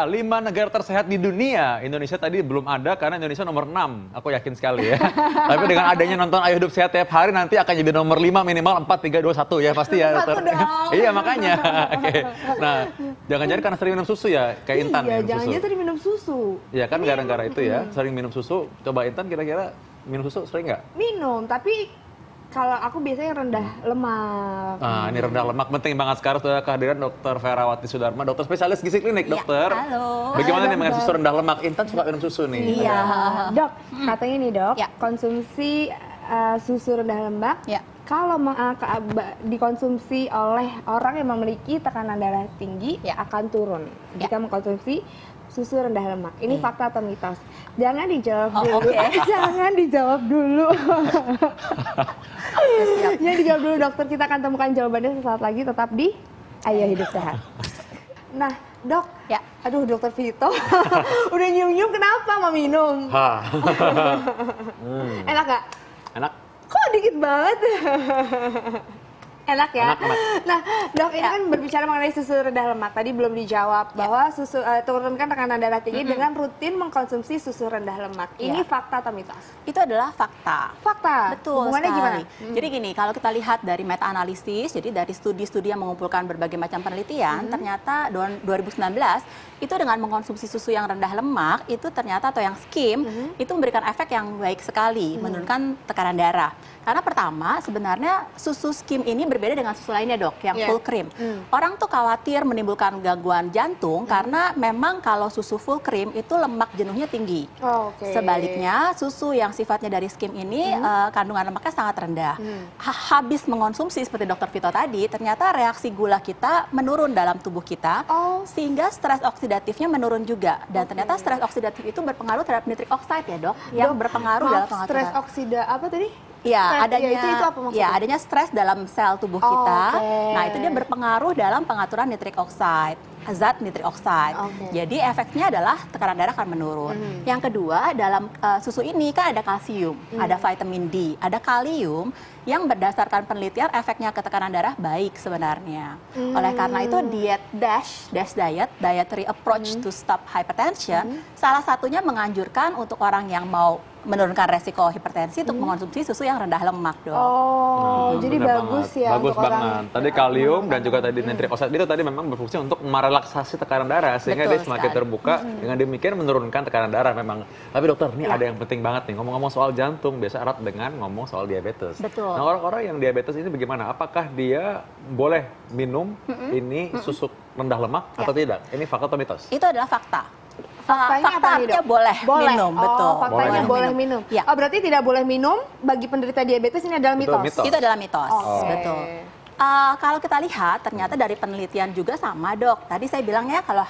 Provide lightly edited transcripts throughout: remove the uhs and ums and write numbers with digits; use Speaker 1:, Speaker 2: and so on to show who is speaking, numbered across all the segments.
Speaker 1: Ya, 5 negara tersehat di dunia. Indonesia tadi belum ada karena Indonesia nomor 6. Aku yakin sekali ya. Tapi dengan adanya nonton Ayo Hidup Sehat tiap hari nanti akan jadi nomor 5 minimal 4, 3, 2, 1 ya pasti ya dokter. Iya makanya. Oke. Nah, jangan-jangan karena sering minum susu ya, kayak Intan
Speaker 2: iya,
Speaker 1: minum susu.
Speaker 2: jangan-jangan tadi minum susu.
Speaker 1: Iya kan gara-gara itu ya, sering minum susu. Coba Intan kira-kira minum susu sering nggak?
Speaker 2: Minum, tapi kalau aku biasanya rendah lemak.
Speaker 1: Nah, ini rendah lemak penting banget. Sekarang sudah kehadiran Dr. Ferawati Sudarma, dokter spesialis gizi klinik, dokter.
Speaker 3: Halo.
Speaker 1: Bagaimana nih
Speaker 2: Dok.
Speaker 1: dengan susu rendah lemak? Intan suka minum susu nih.
Speaker 3: Iya.
Speaker 2: Dok, katanya nih dok,
Speaker 3: Ya.
Speaker 2: konsumsi susu rendah lemak,
Speaker 3: Ya.
Speaker 2: kalau dikonsumsi oleh orang yang memiliki tekanan darah tinggi,
Speaker 3: Ya.
Speaker 2: akan turun
Speaker 3: Ya.
Speaker 2: jika mengkonsumsi susu rendah lemak. Ini fakta atau mitos? Jangan dijawab
Speaker 3: Oh,
Speaker 2: dulu.
Speaker 3: oke.
Speaker 2: Jangan dijawab dulu.
Speaker 3: Siap.
Speaker 2: Jangan dijawab dulu dokter, kita akan temukan jawabannya sesaat lagi, tetap di Ayo Hidup Sehat. Nah, dok,
Speaker 3: Ya.
Speaker 2: aduh dokter Vito, udah nyium-nyium kenapa mau minum?
Speaker 1: Hah.
Speaker 2: Enak gak?
Speaker 1: Enak.
Speaker 2: Kok dikit banget? Enak ya?
Speaker 1: Enak.
Speaker 2: Nah, dok, ini kan berbicara mengenai susu rendah lemak. Tadi belum dijawab bahwa susu turunkan tekanan darah tinggi dengan rutin mengkonsumsi susu rendah lemak. Ini fakta atau mitos?
Speaker 3: Itu adalah fakta.
Speaker 2: Fakta.
Speaker 3: Betul
Speaker 2: Hubungannya
Speaker 3: sekali.
Speaker 2: gimana?
Speaker 3: Jadi gini, kalau kita lihat dari meta-analisis, jadi dari studi-studi yang mengumpulkan berbagai macam penelitian, ternyata 2019 itu dengan mengkonsumsi susu yang rendah lemak, itu ternyata atau yang skim, itu memberikan efek yang baik sekali, menurunkan tekanan darah. Karena pertama, sebenarnya susu skim ini berbeda dengan susu lainnya dok, yang full cream. Orang tuh khawatir menimbulkan gangguan jantung karena memang kalau susu full cream itu lemak jenuhnya tinggi.
Speaker 2: Oke.
Speaker 3: Sebaliknya, susu yang sifatnya dari skim ini kandungan lemaknya sangat rendah. Habis mengonsumsi seperti dokter Vito tadi, ternyata reaksi gula kita menurun dalam tubuh kita, sehingga stres oksidatifnya menurun juga. Dan ternyata stres oksidatif itu berpengaruh terhadap nitrik oxide ya dok, yang berpengaruh dalam
Speaker 2: Stres
Speaker 3: pengaturan.
Speaker 2: oksida apa tadi?
Speaker 3: Ya,
Speaker 2: Stres,
Speaker 3: adanya
Speaker 2: ya, itu apa maksudnya?
Speaker 3: ya, adanya stres dalam sel tubuh kita.
Speaker 2: Oke.
Speaker 3: Nah, itu dia berpengaruh dalam pengaturan nitrik oxide, zat nitrik oxide.
Speaker 2: Oke.
Speaker 3: Jadi efeknya adalah tekanan darah akan menurun. Yang kedua, dalam susu ini kan ada kalsium, ada vitamin D, ada kalium yang berdasarkan penelitian efeknya ke tekanan darah baik sebenarnya. Oleh karena itu DASH diet, dietary approach to stop hypertension, salah satunya menganjurkan untuk orang yang mau menurunkan resiko hipertensi untuk mengonsumsi susu yang rendah lemak dong.
Speaker 2: Jadi
Speaker 1: Bener
Speaker 2: bagus
Speaker 1: banget.
Speaker 2: ya
Speaker 1: Bagus
Speaker 2: untuk orang.
Speaker 1: banget. Tadi kalium dan juga tadi nitrik oxide itu tadi memang berfungsi untuk merelaksasi tekanan darah sehingga
Speaker 3: Betul
Speaker 1: dia semakin
Speaker 3: sekali.
Speaker 1: terbuka dengan demikian menurunkan tekanan darah memang. Tapi dokter, ini ada yang penting banget nih ngomong-ngomong soal jantung biasa erat dengan ngomong soal diabetes.
Speaker 3: Betul.
Speaker 1: Nah, orang-orang yang diabetes ini bagaimana? Apakah dia boleh minum ini susu rendah lemak atau tidak? Ini fakta atau mitos?
Speaker 3: Itu adalah fakta.
Speaker 2: Faktanya apa nih,
Speaker 3: Faktanya
Speaker 2: Dok?
Speaker 3: boleh minum, betul.
Speaker 2: Faktanya
Speaker 1: Boleh
Speaker 2: boleh minum.
Speaker 3: Ya.
Speaker 2: Oh, berarti tidak boleh minum bagi penderita diabetes, ini adalah
Speaker 1: Betul,
Speaker 2: mitos.
Speaker 1: mitos.
Speaker 3: Itu adalah mitos,
Speaker 2: Oke.
Speaker 3: betul. Kalau kita lihat, ternyata dari penelitian juga sama dok. Tadi saya bilangnya kalau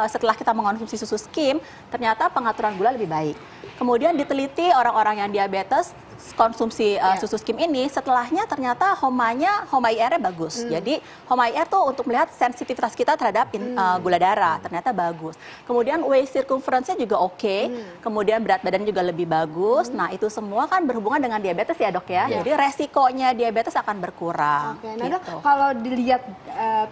Speaker 3: setelah kita mengonsumsi susu skim, ternyata pengaturan gula lebih baik. Kemudian diteliti orang-orang yang diabetes konsumsi susu skim ini, setelahnya ternyata HOMA IR-nya bagus. Jadi HOMA IR tuh untuk melihat sensitivitas kita terhadap gula darah, ternyata bagus. Kemudian waist circumference-nya juga oke. Kemudian berat badan juga lebih bagus. Nah itu semua kan berhubungan dengan diabetes ya dok ya. Jadi resikonya diabetes akan berkurang.
Speaker 2: Oke, nah Dok,
Speaker 3: gitu.
Speaker 2: kalau dilihat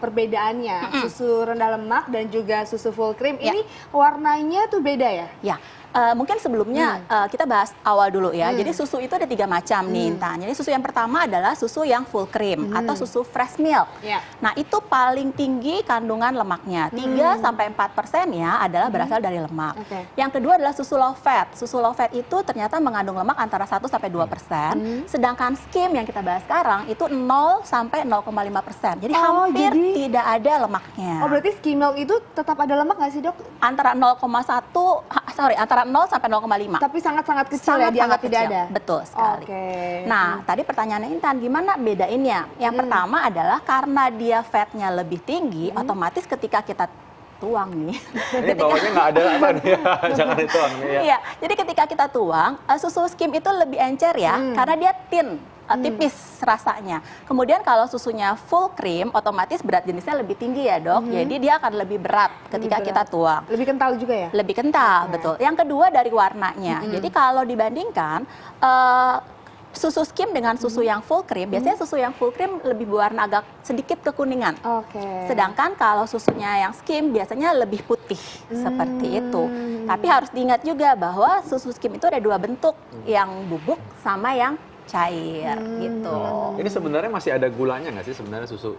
Speaker 2: perbedaannya susu rendah lemak dan juga susu full cream, ini warnanya tuh beda ya?
Speaker 3: Ya, mungkin sebelumnya kita bahas awal dulu ya. Jadi susu itu ada 3 macam nih Intan. Jadi susu yang pertama adalah susu yang full cream atau susu fresh milk.
Speaker 2: Ya.
Speaker 3: Nah itu paling tinggi kandungan lemaknya, 3-4% ya adalah berasal dari lemak.
Speaker 2: Oke.
Speaker 3: Yang kedua adalah susu low fat. Susu low fat itu ternyata mengandung lemak antara 1-2%. Sedangkan skim yang kita bahas sekarang itu 0-0,5%. Jadi hampir tidak ada lemaknya.
Speaker 2: Oh, berarti skim milk itu tetap ada lemak nggak sih dok?
Speaker 3: Antara 0,1, antara 0-0,5.
Speaker 2: Tapi sangat-sangat kecil ya, dianggap tidak
Speaker 3: kecil.
Speaker 2: ada?
Speaker 3: Betul sekali.
Speaker 2: Oke.
Speaker 3: Nah, tadi pertanyaannya Intan, gimana bedainnya? Yang pertama adalah karena dia fatnya lebih tinggi, otomatis ketika kita tuang nih.
Speaker 1: Ini bawahnya nggak ada apa nih ya, jangan dituang nih ya.
Speaker 3: Iya, jadi ketika kita tuang, susu skim itu lebih encer ya, karena dia tipis rasanya. Kemudian kalau susunya full cream, otomatis berat jenisnya lebih tinggi ya dok. Jadi dia akan lebih berat ketika kita tuang.
Speaker 2: Lebih kental juga ya?
Speaker 3: Lebih kental, betul. Yang kedua dari warnanya. Jadi kalau dibandingkan, susu skim dengan susu yang full cream, biasanya susu yang full cream lebih berwarna agak sedikit kekuningan. Sedangkan kalau susunya yang skim biasanya lebih putih seperti itu. Tapi harus diingat juga bahwa susu skim itu ada dua bentuk, yang bubuk sama yang cair gitu.
Speaker 1: Ini sebenarnya masih ada gulanya nggak sih sebenarnya susu?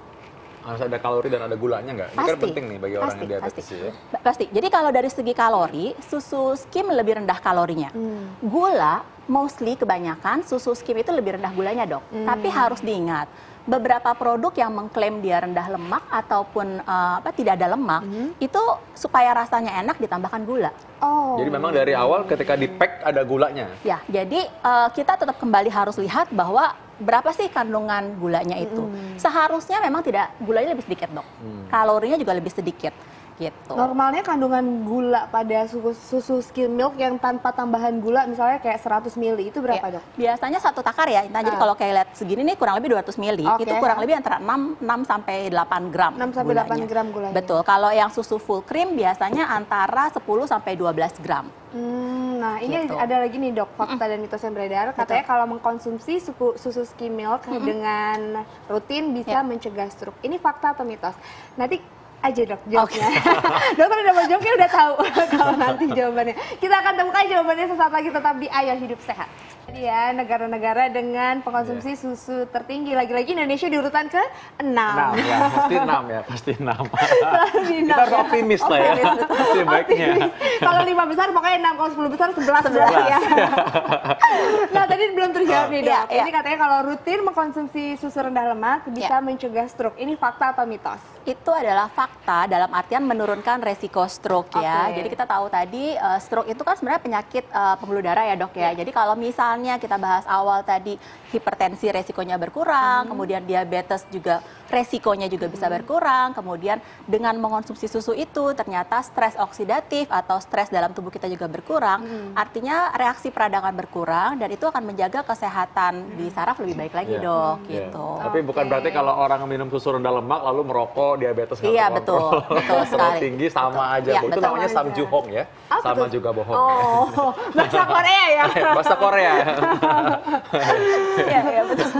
Speaker 1: Harus ada kalori dan ada gulanya nggak? Ini kan penting nih bagi orang yang diabetes ya.
Speaker 3: Pasti. Jadi kalau dari segi kalori, susu skim lebih rendah kalorinya. Gula, mostly kebanyakan susu skim itu lebih rendah gulanya dok. Tapi harus diingat, beberapa produk yang mengklaim dia rendah lemak ataupun tidak ada lemak, itu supaya rasanya enak ditambahkan gula.
Speaker 1: Jadi memang dari awal ketika di pack ada gulanya.
Speaker 3: Ya, jadi kita tetap kembali harus lihat bahwa berapa sih kandungan gulanya itu. Seharusnya memang gulanya lebih sedikit dok, kalorinya juga lebih sedikit. Gitu.
Speaker 2: Normalnya kandungan gula pada susu skim milk yang tanpa tambahan gula misalnya kayak 100 ml itu berapa dok?
Speaker 3: Biasanya satu takar ya, Intan. Jadi kalau kayak lihat segini nih kurang lebih 200 ml. Itu kurang lebih antara 6 sampai 8 gram
Speaker 2: 6 sampai 8 gram gulanya.
Speaker 3: Betul. Kalau yang susu full cream biasanya antara 10 sampai 12 gram.
Speaker 2: Nah ini ada lagi nih dok, fakta dan mitos yang beredar. Katanya kalau mengkonsumsi susu skim milk dengan rutin bisa mencegah stroke. Ini fakta atau mitos? Nanti aja dok jawabnya. Dokter udah mau jawab, kayak udah tahu kalau nanti jawabannya. Kita akan temukan jawabannya sesaat lagi, tetap di Ayo Hidup Sehat. Jadi ya, negara-negara dengan pengkonsumsi susu tertinggi, lagi-lagi Indonesia di urutan ke-6.
Speaker 1: 6 ya, pasti 6 ya, pasti 6.
Speaker 2: Kita
Speaker 1: harus optimis lah ya, pasti baiknya.
Speaker 2: Kalau 5 besar pokoknya 6, kalau 10 besar 11 ya. Nah tadi belum terjawab nih dok, ini katanya kalau rutin mengkonsumsi susu rendah lemak bisa mencegah stroke, ini fakta atau mitos?
Speaker 3: Itu adalah fakta dalam artian menurunkan resiko stroke ya. Jadi kita tahu tadi stroke itu kan sebenarnya penyakit pembuluh darah ya dok ya. Jadi kalau misalnya kita bahas awal tadi hipertensi resikonya berkurang, kemudian diabetes juga resikonya juga bisa berkurang, kemudian dengan mengonsumsi susu itu ternyata stres oksidatif atau stres dalam tubuh kita juga berkurang, artinya reaksi peradangan berkurang dan itu akan menjaga kesehatan di saraf lebih baik lagi dok gitu.
Speaker 1: Tapi bukan berarti kalau orang minum susu rendah lemak lalu merokok diabetes nggak
Speaker 3: iya
Speaker 1: terkontrol.
Speaker 3: betul sekali.
Speaker 1: Tinggi sama aja, itu namanya samjuhong ya, sama juga bohong.
Speaker 2: Bahasa Korea ya.
Speaker 1: Bahasa Korea.
Speaker 3: Iya betul.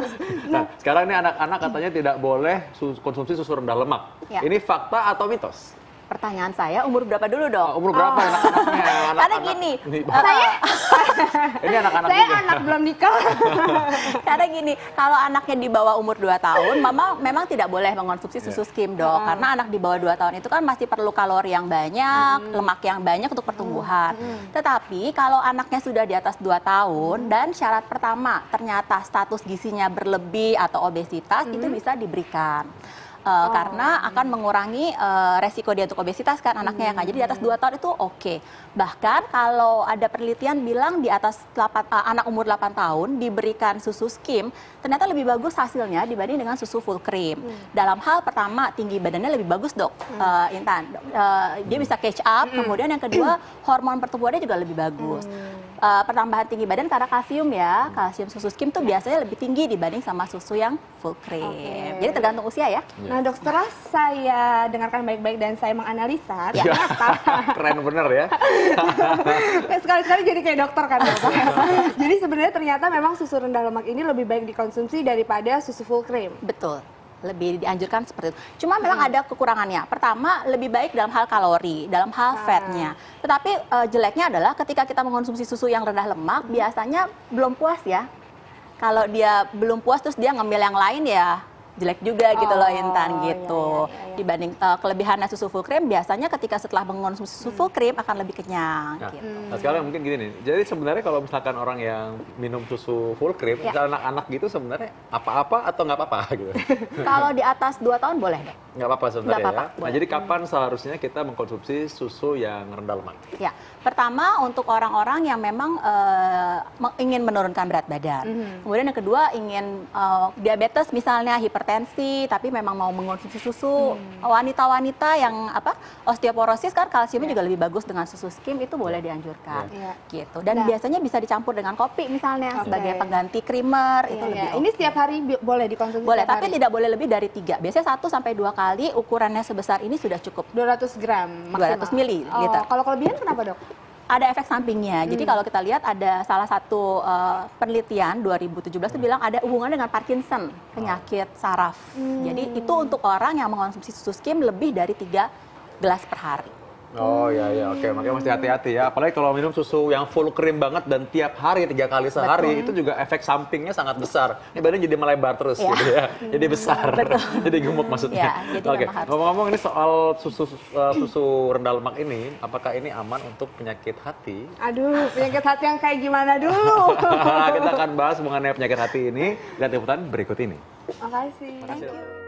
Speaker 1: Nah, sekarang ini anak-anak katanya tidak boleh konsumsi susu rendah lemak. Ini fakta atau mitos?
Speaker 3: Pertanyaan saya, umur berapa dulu dong?
Speaker 1: Umur berapa anak-anaknya?
Speaker 3: Karena gini,
Speaker 1: ini anak-anak
Speaker 2: saya
Speaker 1: juga.
Speaker 2: anak belum nikah.
Speaker 3: Karena gini, kalau anaknya di bawah umur 2 tahun, mama memang tidak boleh mengonsumsi susu skim dok. Karena anak di bawah 2 tahun itu kan masih perlu kalori yang banyak, lemak yang banyak untuk pertumbuhan. Tetapi kalau anaknya sudah di atas 2 tahun dan syarat pertama ternyata status gizinya berlebih atau obesitas, itu bisa diberikan. Karena akan mengurangi resiko dia untuk obesitas kan anaknya kan. Jadi di atas 2 tahun itu oke. Bahkan kalau ada penelitian bilang di atas anak umur 8 tahun diberikan susu skim, ternyata lebih bagus hasilnya dibanding dengan susu full cream. Dalam hal pertama, tinggi badannya lebih bagus dok, Intan. Dia bisa catch up, kemudian yang kedua hormon pertumbuhannya juga lebih bagus. Pertambahan tinggi badan karena kalsium ya, kalsium susu skim tuh biasanya lebih tinggi dibanding sama susu yang full cream. Jadi tergantung usia ya.
Speaker 2: Nah dok, setelah saya dengarkan baik-baik dan saya menganalisa, ternyata
Speaker 1: keren bener ya.
Speaker 2: Sekali-sekali jadi kayak dokter kan dok. Jadi sebenarnya ternyata memang susu rendah lemak ini lebih baik dikonsumsi daripada susu full cream.
Speaker 3: Betul. Lebih dianjurkan seperti itu. Cuma memang ada kekurangannya. Pertama, lebih baik dalam hal kalori, dalam hal fatnya. Tetapi jeleknya adalah ketika kita mengkonsumsi susu yang rendah lemak, biasanya belum puas ya. Kalau dia belum puas terus dia ngambil yang lain ya jelek juga gitu loh Intan gitu. Dibanding kelebihannya susu full cream, biasanya ketika setelah mengonsumsi susu full cream akan lebih kenyang. Gitu.
Speaker 1: Nah sekarang mungkin gini nih, jadi sebenarnya kalau misalkan orang yang minum susu full cream, misalnya anak-anak gitu sebenarnya apa-apa atau nggak apa-apa gitu?
Speaker 3: Kalau di atas 2 tahun boleh deh.
Speaker 1: Nggak apa-apa sebenarnya
Speaker 3: Nggak apa-apa,
Speaker 1: ya? Nah jadi kapan seharusnya kita mengkonsumsi susu yang rendah lemak?
Speaker 3: Ya, pertama untuk orang-orang yang memang ingin menurunkan berat badan. Kemudian yang kedua ingin diabetes misalnya, hipertensi, tapi memang mau mengkonsumsi susu. Wanita-wanita yang osteoporosis kan kalsiumnya juga lebih bagus dengan susu skim, itu boleh dianjurkan. Gitu. Dan biasanya bisa dicampur dengan kopi misalnya sebagai pengganti creamer, itu lebih
Speaker 2: Ini setiap hari boleh dikonsumsi?
Speaker 3: Boleh, tapi tidak boleh lebih dari 3. Biasanya 1 sampai 2 kali, ukurannya sebesar ini sudah cukup.
Speaker 2: 200 gram maksimal?
Speaker 3: 200 ml.
Speaker 2: Kalau kelebihan kenapa dok?
Speaker 3: Ada efek sampingnya. Jadi kalau kita lihat ada salah satu penelitian 2017 itu bilang ada hubungan dengan Parkinson, penyakit saraf. Jadi itu untuk orang yang mengonsumsi susu skim lebih dari 3 gelas per hari.
Speaker 1: Oh iya, oke. Makanya mesti hati-hati ya. Apalagi kalau minum susu yang full krim banget dan tiap hari 3 kali sehari, itu juga efek sampingnya sangat besar. Ini badan jadi melebar terus gitu ya. Jadi besar. Jadi gemuk maksudnya.
Speaker 3: Jadi
Speaker 1: Oke.
Speaker 3: memang harus.
Speaker 1: Ngomong-ngomong ini soal susu rendah lemak ini, apakah ini aman untuk penyakit hati?
Speaker 2: Aduh, penyakit hati yang kayak gimana dulu?
Speaker 1: Kita akan bahas mengenai penyakit hati ini. Lihat liputan berikut ini.
Speaker 2: Makasih.
Speaker 3: Thank you.